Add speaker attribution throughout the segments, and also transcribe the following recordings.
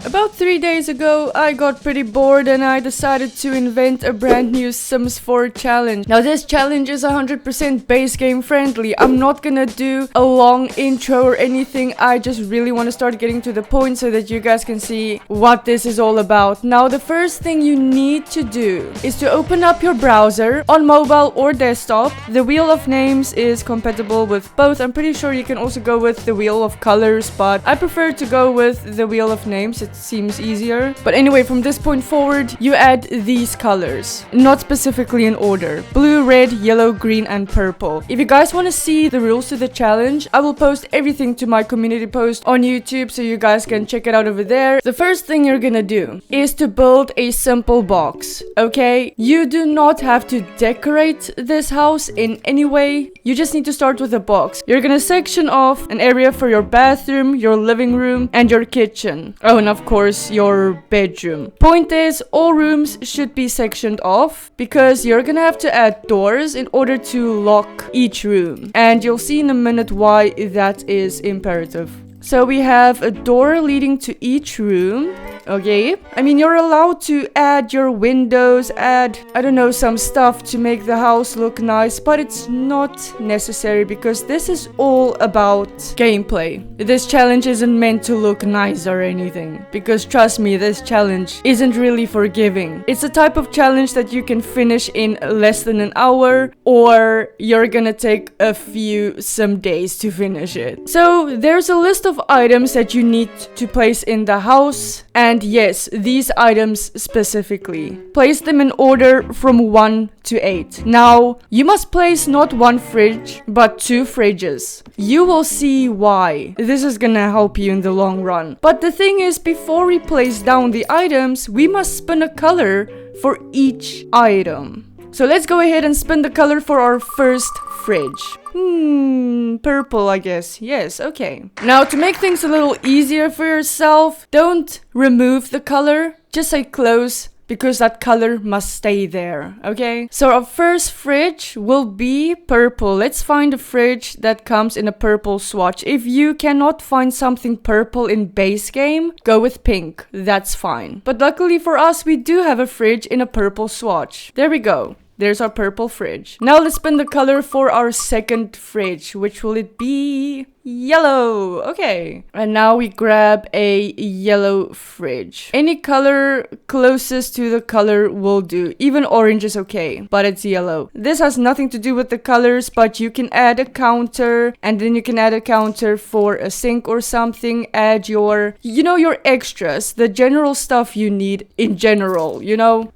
Speaker 1: About 3 days ago, I got pretty bored and I decided to invent a brand new Sims 4 challenge. Now this challenge is 100% base game friendly. I'm not gonna do a long intro or anything. I just really want to start getting to the point so that you guys can see what this is all about. Now the first thing you need to do is to open up your browser on mobile or desktop. The wheel of names is compatible with both. I'm pretty sure you can also go with the wheel of colors, but I prefer to go with the wheel of names. It seems easier. But anyway, from this point forward, you add these colors, not specifically in order: blue, red, yellow, green, and purple. If you guys want to see the rules to the challenge, I will post everything to my community post on YouTube so you guys can check it out over there. The first thing you're gonna do is to build a simple box, okay? You do not have to decorate this house in any way. You just need to start with a box. You're gonna section off an area for your bathroom, your living room, and your kitchen. Oh, and of course, your bedroom. Point is, all rooms should be sectioned off because you're gonna have to add doors in order to lock each room. And you'll see in a minute why that is imperative. So we have a door leading to each room. Okay, I mean, you're allowed to add your windows, add, I don't know, some stuff to make the house look nice, but it's not necessary because this is all about gameplay. This challenge isn't meant to look nice or anything, because trust me, this challenge isn't really forgiving. It's a type of challenge that you can finish in less than an hour, or you're gonna take some days to finish it. So there's a list of items that you need to place in the house. And yes, these items specifically. Place them in order from 1 to 8. Now, you must place not one fridge, but 2 fridges. You will see why. This is gonna help you in the long run. But the thing is, before we place down the items, we must spin a color for each item. So let's go ahead and spin the color for our first fridge. Purple, I guess. Yes, okay. Now, to make things a little easier for yourself, don't remove the color. Just say close, because that color must stay there, okay? So our first fridge will be purple. Let's find a fridge that comes in a purple swatch. If you cannot find something purple in base game, go with pink. That's fine. But luckily for us, we do have a fridge in a purple swatch. There we go. There's our purple fridge. Now let's spin the color for our second fridge. Which will it be? Yellow. Okay. And now we grab a yellow fridge. Any color closest to the color will do. Even orange is okay, but it's yellow. This has nothing to do with the colors, but you can add a counter, and then you can add a counter for a sink or something. Add your, your extras, the general stuff you need in general,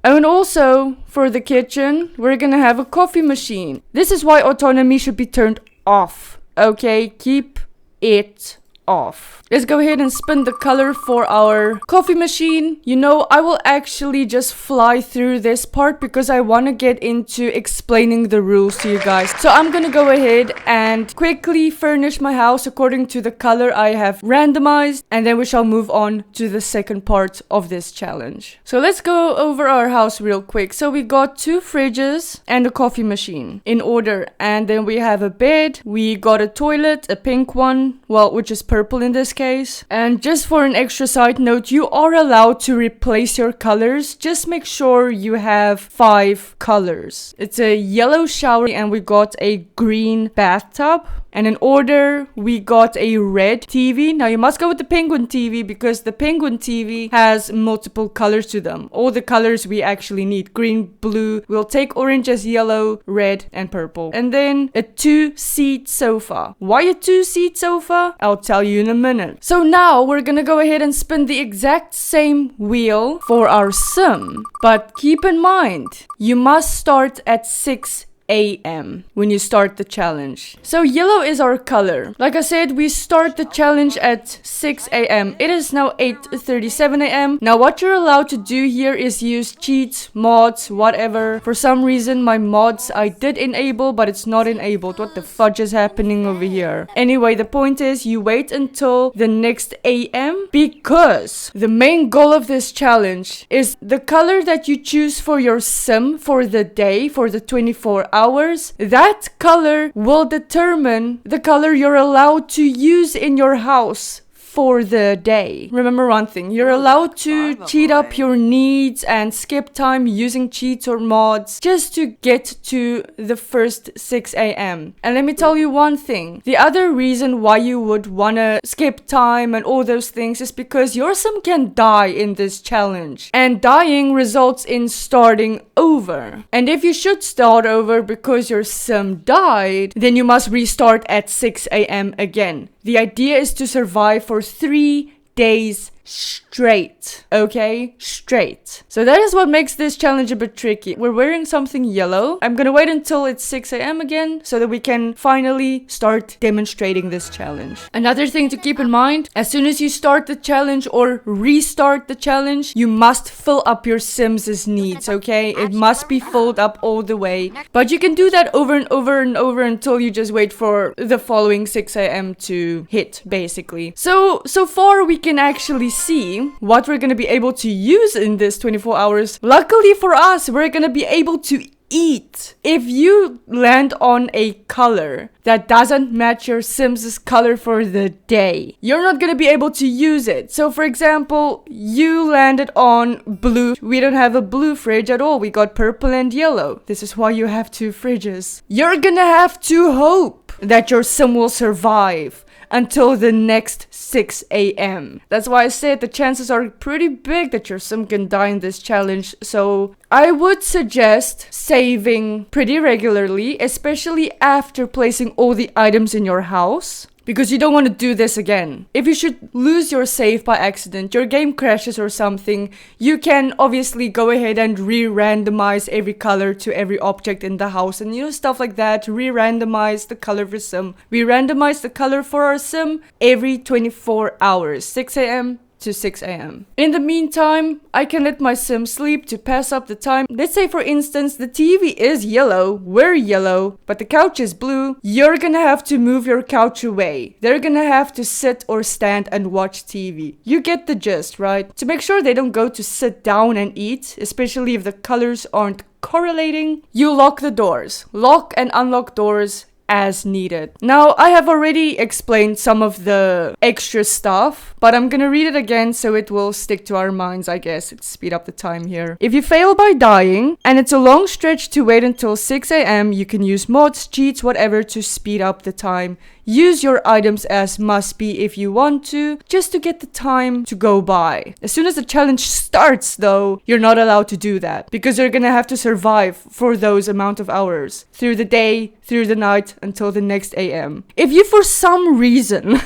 Speaker 1: And also, for the kitchen, we're gonna have a coffee machine. This is why autonomy should be turned off. Okay, keep it off. Let's go ahead and spin the color for our coffee machine. I will actually just fly through this part because I want to get into explaining the rules to you guys. So I'm gonna go ahead and quickly furnish my house according to the color I have randomized, and then we shall move on to the second part of this challenge. So let's go over our house real quick. So we got 2 fridges and a coffee machine in order, and then we have a bed. We got a toilet, a pink one, which is purple in this case. And just for an extra side note, you are allowed to replace your colors. Just make sure you have 5 colors. It's a yellow shower, and we got a green bathtub. And in order, we got a red TV. Now you must go with the penguin TV because the penguin TV has multiple colors to them. All the colors we actually need. Green, blue. We'll take orange as yellow, red, and purple. And then a 2-seat sofa. Why a 2-seat sofa? I'll tell you in a minute. So now we're gonna go ahead and spin the exact same wheel for our sim. But keep in mind, you must start at 6 a.m. when you start the challenge. So yellow is our color. Like I said, we start the challenge at 6 a.m. It is now 8:37 a.m. Now what you're allowed to do here is use cheats, mods, whatever. For some reason my mods I did enable, but it's not enabled. What the fudge is happening over here? Anyway, the point is you wait until the next a.m. because the main goal of this challenge is the color that you choose for your sim for the day, for the 24 hours, that color will determine the color you're allowed to use in your house for the day. Remember one thing, you're allowed to cheat up your needs and skip time using cheats or mods just to get to the first 6 a.m. And let me tell you one thing, the other reason why you would wanna skip time and all those things is because your sim can die in this challenge. And dying results in starting over. And if you should start over because your sim died, then you must restart at 6 a.m. again. The idea is to survive for 3 days straight. Okay? Straight. So that is what makes this challenge a bit tricky. We're wearing something yellow. I'm gonna wait until it's 6 a.m. again so that we can finally start demonstrating this challenge. Another thing to keep in mind, as soon as you start the challenge or restart the challenge, you must fill up your Sims' needs, okay? It must be filled up all the way. But you can do that over and over and over until you just wait for the following 6 a.m. to hit, basically. So far we can actually see what we're gonna be able to use in this 24 hours. Luckily for us, we're gonna be able to eat. If you land on a color that doesn't match your Sims' color for the day, you're not gonna be able to use it. So for example, you landed on blue. We don't have a blue fridge at all. We got purple and yellow. This is why you have 2 fridges. You're gonna have to hope that your Sim will survive until the next 6 a.m. That's why I said the chances are pretty big that your sim can die in this challenge. So I would suggest saving pretty regularly, especially after placing all the items in your house, because you don't want to do this again. If you should lose your save by accident, your game crashes or something, you can obviously go ahead and re-randomize every color to every object in the house and stuff like that. Re-randomize the color for sim. We randomize the color for our sim every 24 hours, 6 a.m. to 6 a.m. In the meantime, I can let my sim sleep to pass up the time. Let's say for instance, the TV is yellow, we're yellow, but the couch is blue. You're gonna have to move your couch away. They're gonna have to sit or stand and watch TV. You get the gist, right? To make sure they don't go to sit down and eat, especially if the colors aren't correlating, you lock the doors. Lock and unlock doors as needed. Now, I have already explained some of the extra stuff, but I'm gonna read it again so it will stick to our minds, I guess. It's speed up the time here. If you fail by dying, and it's a long stretch to wait until 6 a.m., you can use mods, cheats, whatever to speed up the time. Use your items as must be if you want to, just to get the time to go by. As soon as the challenge starts though, you're not allowed to do that, because you're gonna have to survive for those amount of hours. Through the day, through the night, until the next AM. If you for some reason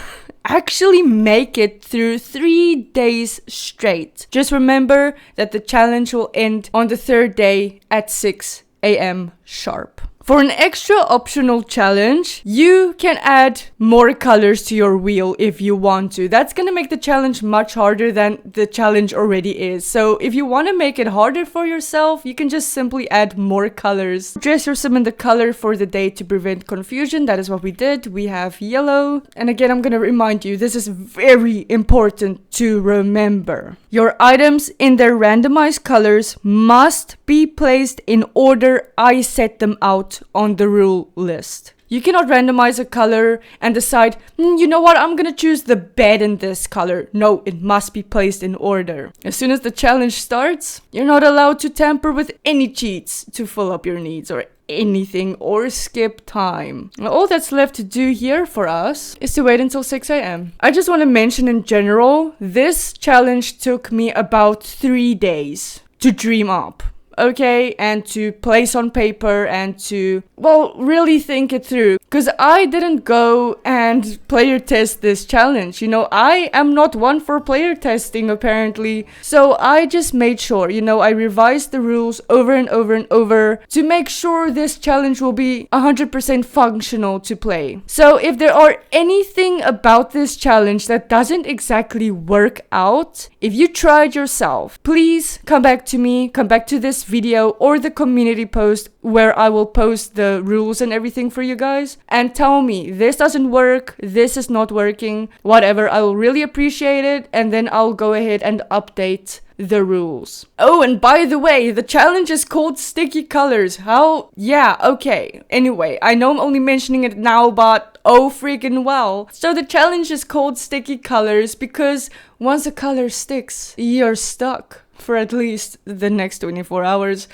Speaker 1: actually make it through 3 days straight, just remember that the challenge will end on the 3rd day at 6 a.m. sharp. For an extra optional challenge, you can add more colors to your wheel if you want to. That's gonna make the challenge much harder than the challenge already is. So if you want to make it harder for yourself, you can just simply add more colors. Dress your sim in the color for the day to prevent confusion. That is what we did. We have yellow. And again, I'm gonna remind you, this is very important to remember. Your items in their randomized colors must be placed in order I set them out on the rule list. You cannot randomize a color and decide, you know what, I'm gonna choose the bed in this color. No, it must be placed in order. As soon as the challenge starts, you're not allowed to tamper with any cheats to fill up your needs or anything or skip time. All that's left to do here for us is to wait until 6 a.m. I just want to mention in general, this challenge took me about 3 days to dream up. Okay, and to place on paper and to, well, really think it through. Because I didn't go and player test this challenge. I am not one for player testing, apparently. So I just made sure, I revised the rules over and over and over to make sure this challenge will be 100% functional to play. So if there are anything about this challenge that doesn't exactly work out, if you tried yourself, please come back to me, come back to this video or the community post where I will post the rules and everything for you guys, and tell me this doesn't work, this is not working, whatever. I will really appreciate it, and then I'll go ahead and update the rules. Oh, and by the way, the challenge is called Sticky Colors. How? Yeah, okay. Anyway, I know I'm only mentioning it now, but oh freaking well. So the challenge is called Sticky Colors because once a color sticks, you're stuck for at least the next 24 hours.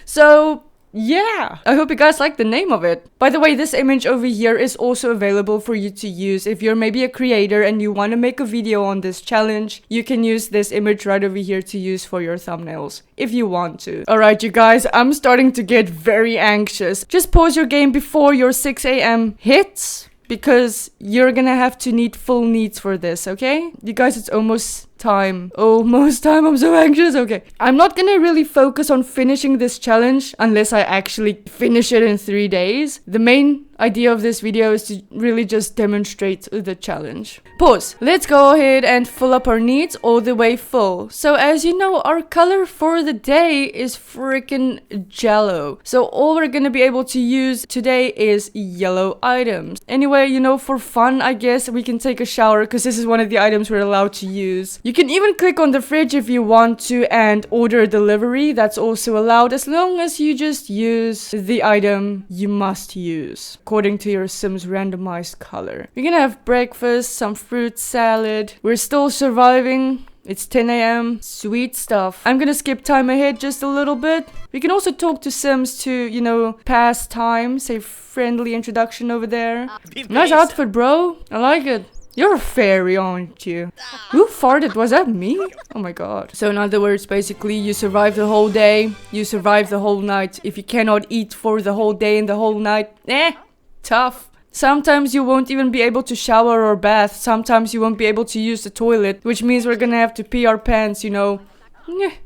Speaker 1: So yeah, I hope you guys like the name of it. By the way, this image over here is also available for you to use. If you're maybe a creator and you want to make a video on this challenge, you can use this image right over here to use for your thumbnails, if you want to. Alright, you guys, I'm starting to get very anxious. Just pause your game before your 6 a.m. hits, because you're gonna have to need full needs for this, okay? You guys, it's almost time. Almost time. I'm so anxious. Okay. I'm not gonna really focus on finishing this challenge unless I actually finish it in 3 days. The main idea of this video is to really just demonstrate the challenge. Pause. Let's go ahead and fill up our needs all the way full. So as you know, our color for the day is freaking jello. So all we're gonna be able to use today is yellow items. Anyway, you know, for fun, I guess we can take a shower because this is one of the items we're allowed to use. You can even click on the fridge if you want to and order delivery. That's also allowed as long as you just use the item you must use according to your Sims randomized color. We're gonna have breakfast, some fruit salad. We're still surviving. It's 10 a.m. Sweet stuff. I'm gonna skip time ahead just a little bit. We can also talk to Sims to, you know, pass time. Say friendly introduction over there. Nice outfit, bro. I like it. You're a fairy, aren't you? Who farted? Was that me? Oh my god. So in other words, basically, you survive the whole day. You survive the whole night. If you cannot eat for the whole day and the whole night, tough. Sometimes you won't even be able to shower or bath. Sometimes you won't be able to use the toilet, which means we're gonna have to pee our pants, you know.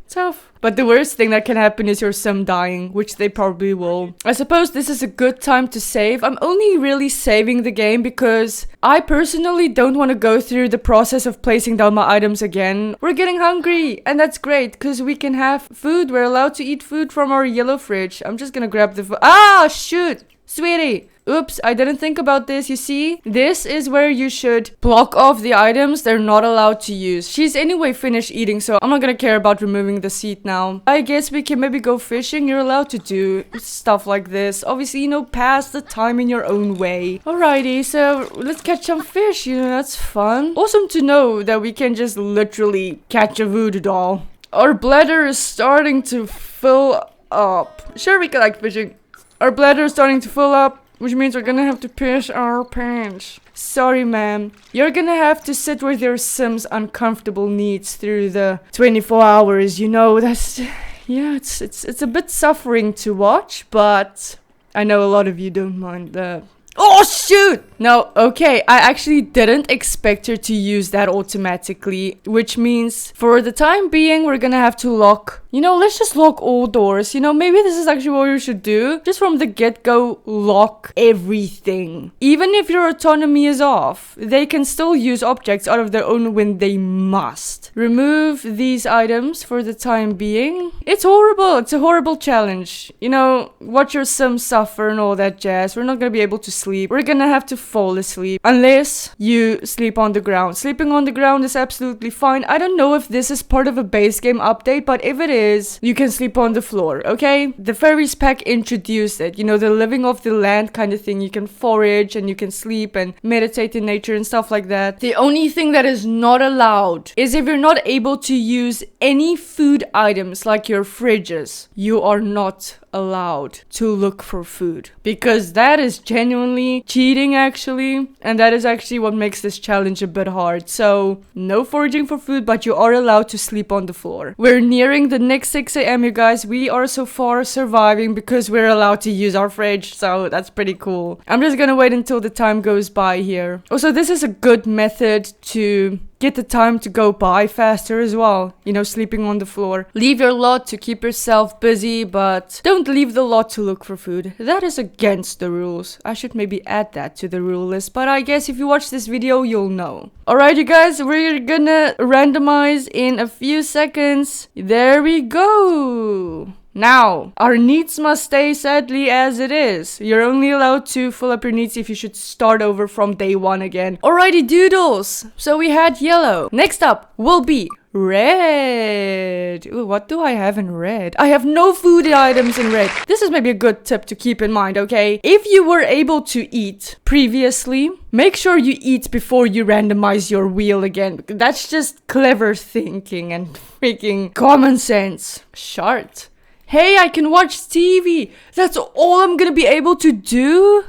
Speaker 1: Tough. But the worst thing that can happen is your Sim dying, which they probably will. I suppose this is a good time to save. I'm only really saving the game because I personally don't want to go through the process of placing down my items again. We're getting hungry, and that's great because we can have food. We're allowed to eat food from our yellow fridge. I'm just gonna grab the food. Ah, shoot! Sweetie! Oops, I didn't think about this, you see? This is where you should block off the items they're not allowed to use. She's anyway finished eating, so I'm not gonna care about removing the seat now. I guess we can maybe go fishing. You're allowed to do stuff like this. Obviously, you know, pass the time in your own way. Alrighty, so let's catch some fish, you know, that's fun. Awesome to know that we can just literally catch a voodoo doll. Our bladder is starting to fill up. Sure, we can like fishing. Our bladder is starting to fill up, which means we're gonna have to piss our pants. Sorry, ma'am. You're gonna have to sit with your Sim's uncomfortable needs through the 24 hours. You know, that's... Yeah, it's a bit suffering to watch, but I know a lot of you don't mind that. Oh, shoot! No, okay, I actually didn't expect her to use that automatically, which means for the time being, we're gonna have to lock... You know, let's just lock all doors. You know, maybe this is actually what we should do. Just from the get-go, lock everything. Even if your autonomy is off, they can still use objects out of their own when they must. Remove these items for the time being. It's horrible. It's a horrible challenge. You know, watch your Sim suffer and all that jazz. We're not gonna be able to sleep. We're gonna have to fall asleep. Unless you sleep on the ground. Sleeping on the ground is absolutely fine. I don't know if this is part of a base game update, but if it is, you can sleep on the floor, okay? The Fairies pack introduced it. You know, the living off the land kind of thing. You can forage and you can sleep and meditate in nature and stuff like that. The only thing that is not allowed is if you're not able to use any food items like your fridges. You are not allowed to look for food, because that is genuinely cheating actually, and that is actually what makes this challenge a bit hard. So no foraging for food, but you are allowed to sleep on the floor. We're nearing the next 6 a.m. you guys. We are so far surviving because we're allowed to use our fridge, so that's pretty cool. I'm just gonna wait until the time goes by here. Also, this is a good method to get the time to go by faster as well. You know, sleeping on the floor. Leave your lot to keep yourself busy, but don't leave the lot to look for food. That is against the rules. I should maybe add that to the rule list, but I guess if you watch this video, you'll know. Alright, you guys, we're gonna randomize in a few seconds. There we go. Now, our needs must stay sadly as it is. You're only allowed to fill up your needs if you should start over from day one again. Alrighty, doodles. So we had yellow. Next up will be red. Ooh, what do I have in red? I have no food items in red. This is maybe a good tip to keep in mind, okay? If you were able to eat previously, make sure you eat before you randomize your wheel again. That's just clever thinking and freaking common sense. Shart. Hey, I can watch TV. That's all I'm gonna be able to do?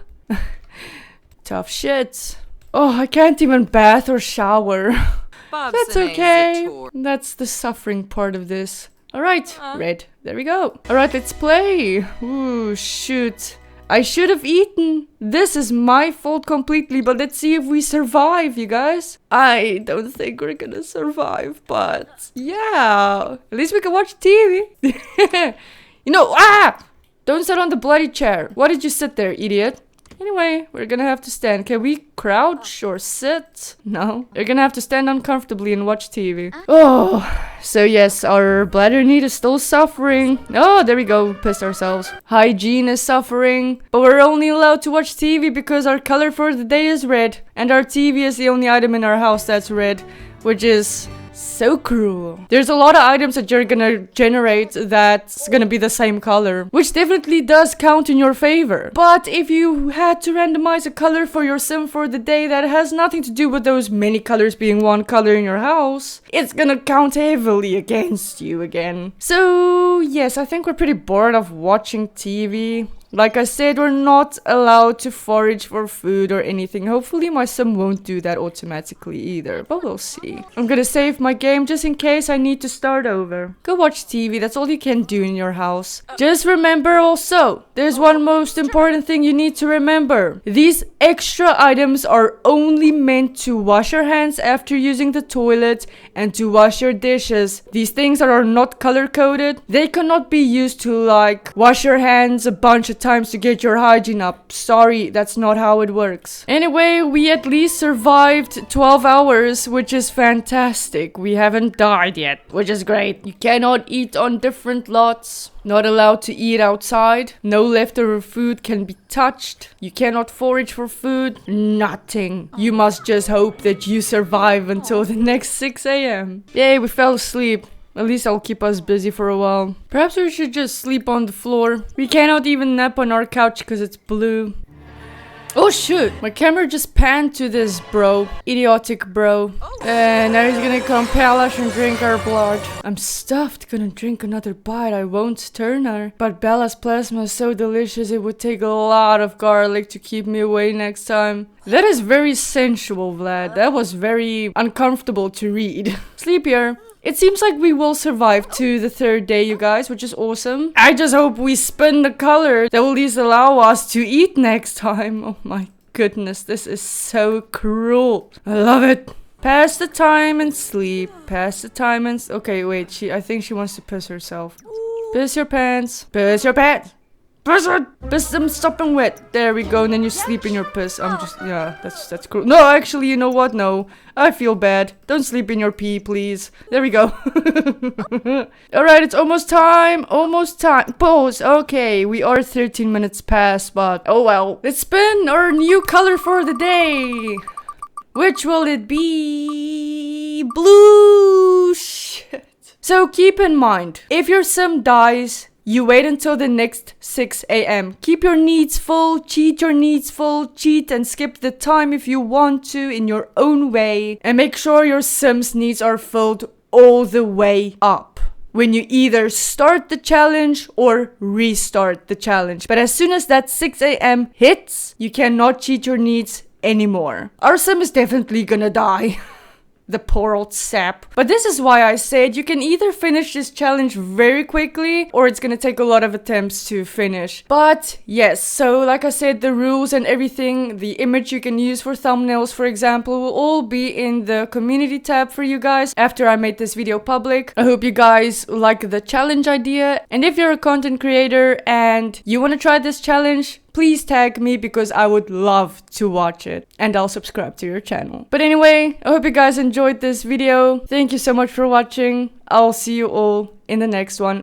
Speaker 1: Tough shit. Oh, I can't even bath or shower. That's okay. That's the suffering part of this. Alright, red. There we go. Alright, let's play. Ooh, shoot. I should have eaten. This is my fault completely, but let's see if we survive, you guys. I don't think we're gonna survive, but yeah. At least we can watch TV. You know, don't sit on the bloody chair. Why did you sit there, idiot? Anyway, we're gonna have to stand. Can we crouch or sit? No. You're gonna have to stand uncomfortably and watch TV. Oh, so yes, our bladder need is still suffering. Oh, there we go. Pissed ourselves. Hygiene is suffering. But we're only allowed to watch TV because our color for the day is red. And our TV is the only item in our house that's red. Which is so cruel. There's a lot of items that you're gonna generate that's gonna be the same color, which definitely does count in your favor. But if you had to randomize a color for your sim for the day that has nothing to do with those many colors being one color in your house, it's gonna count heavily against you again. So yes, I think we're pretty bored of watching TV. Like I said, we're not allowed to forage for food or anything. Hopefully my sim won't do that automatically either, but we'll see. I'm gonna save my game just in case I need to start over. Go watch TV, that's all you can do in your house. Just remember also, there's one most important thing you need to remember. These extra items are only meant to wash your hands after using the toilet and to wash your dishes. These things that are not color coded, they cannot be used to like wash your hands a bunch of times to get your hygiene up. Sorry, that's not how it works. Anyway, we at least survived 12 hours, which is fantastic. We haven't died yet, which is great. You cannot eat on different lots. Not allowed to eat outside. No leftover food can be touched. You cannot forage for food. Nothing. You must just hope that you survive until the next 6 a.m. Yay, we fell asleep. At least I'll keep us busy for a while. Perhaps we should just sleep on the floor. We cannot even nap on our couch because it's blue. Oh shoot! My camera just panned to this bro. Idiotic bro. And now he's gonna compel us and drink our blood. I'm stuffed. Gonna drink another bite. I won't turn her. But Bella's plasma is so delicious it would take a lot of garlic to keep me away next time. That is very sensual, Vlad. That was very uncomfortable to read. Sleep here. It seems like we will survive to the 3rd day, you guys, which is awesome. I just hope we spin the color that will at least allow us to eat next time. Oh my goodness, this is so cruel. I love it. Pass the time and sleep. Pass the time and... Okay, wait, I think she wants to piss herself. Piss your pants. Piss your pants. Piss it! Piss them stopping wet. There we go, and then you sleep in your piss. I'm just... Yeah, that's cool. No, actually, you know what? No. I feel bad. Don't sleep in your pee, please. There we go. Alright, it's almost time. Almost time. Pause. Okay, we are 13 minutes past, but... Oh well. Let's spin our new color for the day. Which will it be? Blue. Shit. So keep in mind, if your sim dies... You wait until the next 6 a.m. Keep your needs full, cheat your needs full, cheat and skip the time if you want to in your own way. And make sure your sim's needs are filled all the way up when you either start the challenge or restart the challenge. But as soon as that 6 a.m. hits, you cannot cheat your needs anymore. Our sim is definitely gonna die. The poor old sap. But this is why I said you can either finish this challenge very quickly or it's gonna take a lot of attempts to finish. But yes, so like I said, the rules and everything, the image you can use for thumbnails, for example, will all be in the community tab for you guys after I made this video public. I hope you guys like the challenge idea. And if you're a content creator and you want to try this challenge, please tag me because I would love to watch it and I'll subscribe to your channel. But anyway, I hope you guys enjoyed this video. Thank you so much for watching. I'll see you all in the next one.